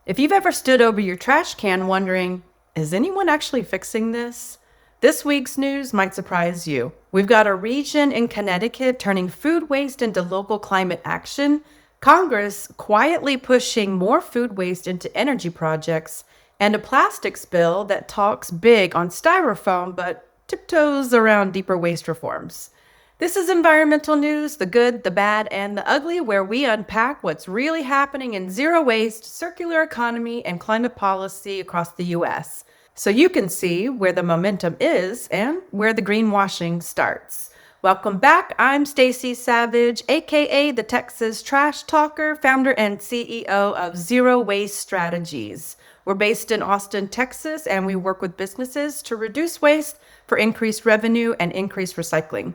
If you've ever stood over your trash can wondering, is anyone actually fixing this? This week's news might surprise you. We've got a region in Connecticut turning food waste into local climate action, Congress quietly pushing more food waste into energy projects, and a plastics bill that talks big on styrofoam but tiptoes around deeper waste reforms. This is environmental news, the good, the bad, and the ugly, where we unpack what's really happening in zero waste, circular economy, and climate policy across the U.S. so you can see where the momentum is and where the greenwashing starts. Welcome back. I'm Stacey Savage, aka the Texas Trash Talker, founder and CEO of Zero Waste Strategies. We're based in Austin, Texas, and we work with businesses to reduce waste for increased revenue and increased recycling.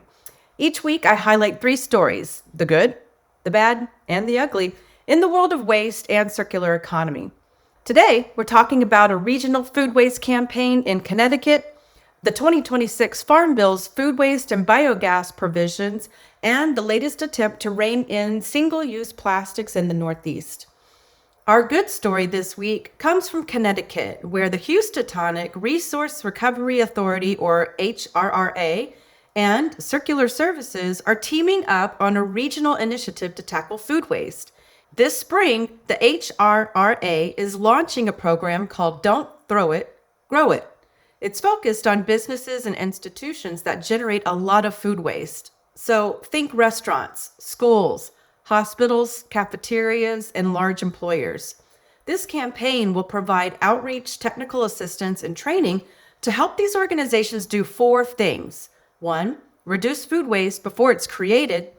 Each week, I highlight 3 stories, the good, the bad, and the ugly, in the world of waste and circular economy. Today, we're talking about a regional food waste campaign in Connecticut, the 2026 Farm Bill's food waste and biogas provisions, and the latest attempt to rein in single-use plastics in the Northeast. Our good story this week comes from Connecticut, where the Houstonic Resource Recovery Authority, or HRRA, and Circular Services are teaming up on a regional initiative to tackle food waste. This spring, the HRRA is launching a program called Don't Throw It, Grow It. It's focused on businesses and institutions that generate a lot of food waste. So think restaurants, schools, hospitals, cafeterias, and large employers. This campaign will provide outreach, technical assistance, and training to help these organizations do 4 things. 1, reduce food waste before it's created.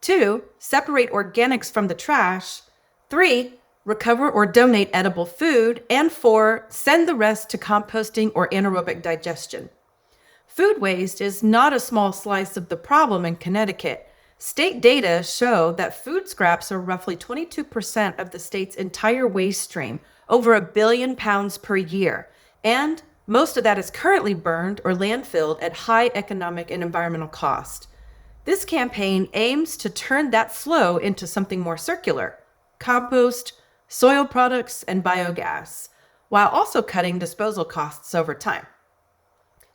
2, separate organics from the trash. 3, recover or donate edible food. And 4, send the rest to composting or anaerobic digestion. Food waste is not a small slice of the problem in Connecticut. State data show that food scraps are roughly 22% of the state's entire waste stream, over 1 billion pounds per year. And most of that is currently burned or landfilled at high economic and environmental cost. This campaign aims to turn that flow into something more circular: compost, soil products, and biogas, while also cutting disposal costs over time.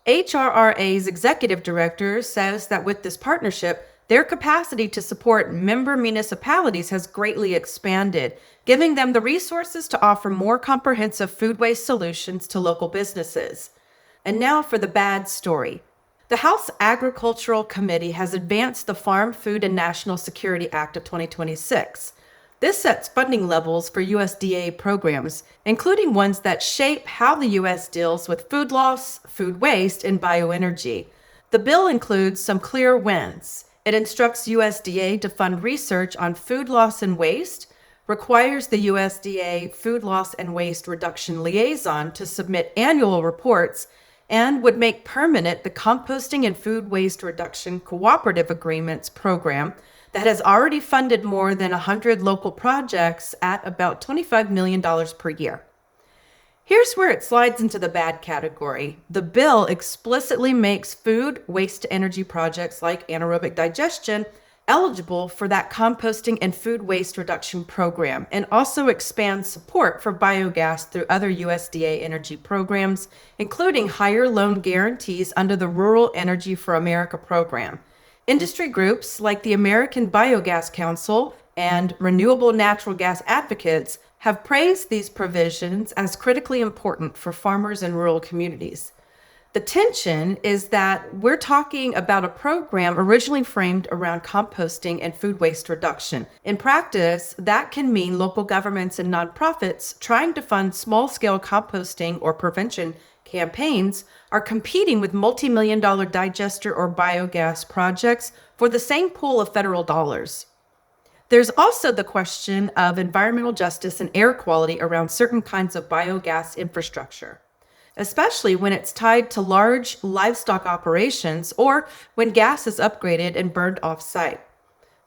HRRA's executive director says that with this partnership, their capacity to support member municipalities has greatly expanded, giving them the resources to offer more comprehensive food waste solutions to local businesses. And now for the bad story. The House Agricultural Committee has advanced the Farm, Food, and National Security Act of 2026. This sets funding levels for USDA programs, including ones that shape how the U.S. deals with food loss, food waste, and bioenergy. The bill includes some clear wins. It instructs USDA to fund research on food loss and waste, requires the USDA Food Loss and Waste Reduction Liaison to submit annual reports, and would make permanent the Composting and Food Waste Reduction Cooperative Agreements program that has already funded more than 100 local projects at about $25 million per year. Here's where it slides into the bad category. The bill explicitly makes food waste-to-energy projects like anaerobic digestion eligible for that composting and food waste reduction program, and also expands support for biogas through other USDA energy programs, including higher loan guarantees under the Rural Energy for America program. Industry groups like the American Biogas Council and Renewable Natural Gas Advocates have praised these provisions as critically important for farmers in rural communities. The tension is that we're talking about a program originally framed around composting and food waste reduction. In practice, that can mean local governments and nonprofits trying to fund small-scale composting or prevention campaigns are competing with multi-million-dollar digester or biogas projects for the same pool of federal dollars. There's also the question of environmental justice and air quality around certain kinds of biogas infrastructure, especially when it's tied to large livestock operations or when gas is upgraded and burned off-site.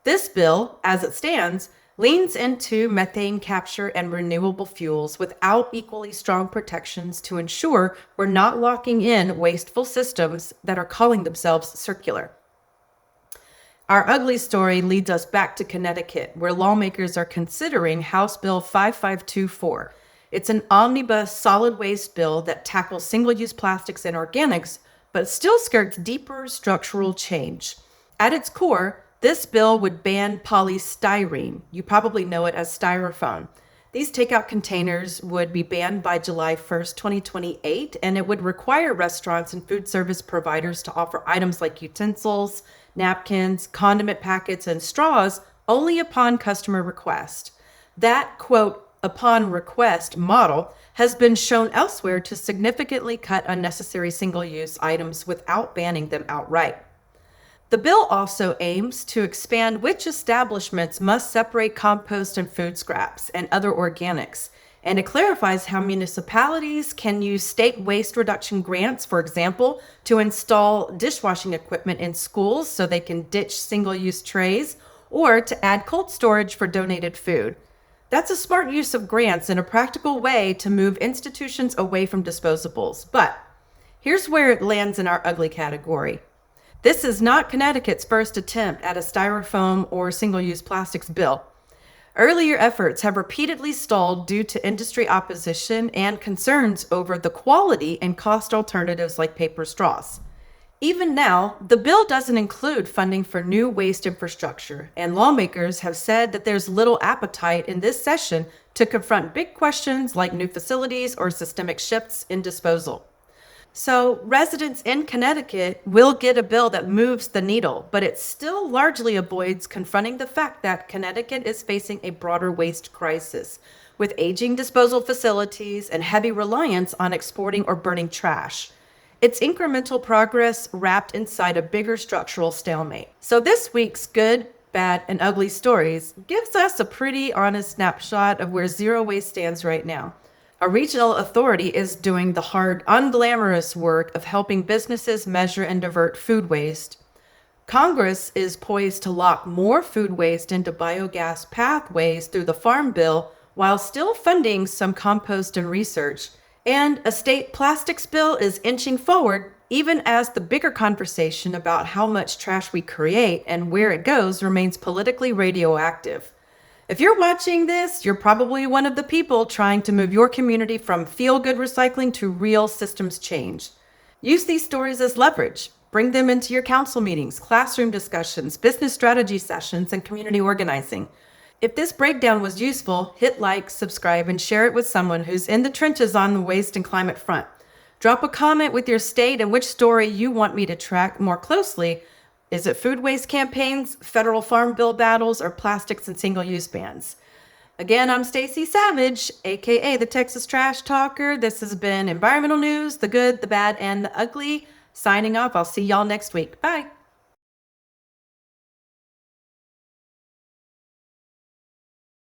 This bill, as it stands, leans into methane capture and renewable fuels without equally strong protections to ensure we're not locking in wasteful systems that are calling themselves circular. Our ugly story leads us back to Connecticut, where lawmakers are considering House Bill 5524. It's an omnibus solid waste bill that tackles single-use plastics and organics, but still skirts deeper structural change. At its core, this bill would ban polystyrene. You probably know it as Styrofoam. These takeout containers would be banned by July 1st, 2028, and it would require restaurants and food service providers to offer items like utensils, napkins, condiment packets, and straws only upon customer request. That, quote, upon request model has been shown elsewhere to significantly cut unnecessary single use items without banning them outright. The bill also aims to expand which establishments must separate compost and food scraps and other organics, and it clarifies how municipalities can use state waste reduction grants, for example, to install dishwashing equipment in schools so they can ditch single-use trays, or to add cold storage for donated food. That's a smart use of grants and a practical way to move institutions away from disposables. But here's where it lands in our ugly category. This is not Connecticut's first attempt at a styrofoam or single-use plastics bill. Earlier efforts have repeatedly stalled due to industry opposition and concerns over the quality and cost alternatives like paper straws. Even now, the bill doesn't include funding for new waste infrastructure, and lawmakers have said that there's little appetite in this session to confront big questions like new facilities or systemic shifts in disposal. So residents in Connecticut will get a bill that moves the needle, but it still largely avoids confronting the fact that Connecticut is facing a broader waste crisis, with aging disposal facilities and heavy reliance on exporting or burning trash. It's incremental progress wrapped inside a bigger structural stalemate. So this week's good, bad, and ugly stories gives us a pretty honest snapshot of where zero waste stands right now. A regional authority is doing the hard, unglamorous work of helping businesses measure and divert food waste. Congress is poised to lock more food waste into biogas pathways through the Farm Bill while still funding some compost and research. And a state plastics bill is inching forward, even as the bigger conversation about how much trash we create and where it goes remains politically radioactive. If you're watching this, you're probably one of the people trying to move your community from feel-good recycling to real systems change. Use these stories as leverage. Bring them into your council meetings, classroom discussions, business strategy sessions, and community organizing. If this breakdown was useful, hit like, subscribe, and share it with someone who's in the trenches on the waste and climate front. Drop a comment with your state and which story you want me to track more closely. Is it food waste campaigns, federal farm bill battles, or plastics and single-use bans? Again, I'm Stacey Savage, aka the Texas Trash Talker. This has been Environmental News, the good, the bad, and the ugly. Signing off. I'll see y'all next week. Bye.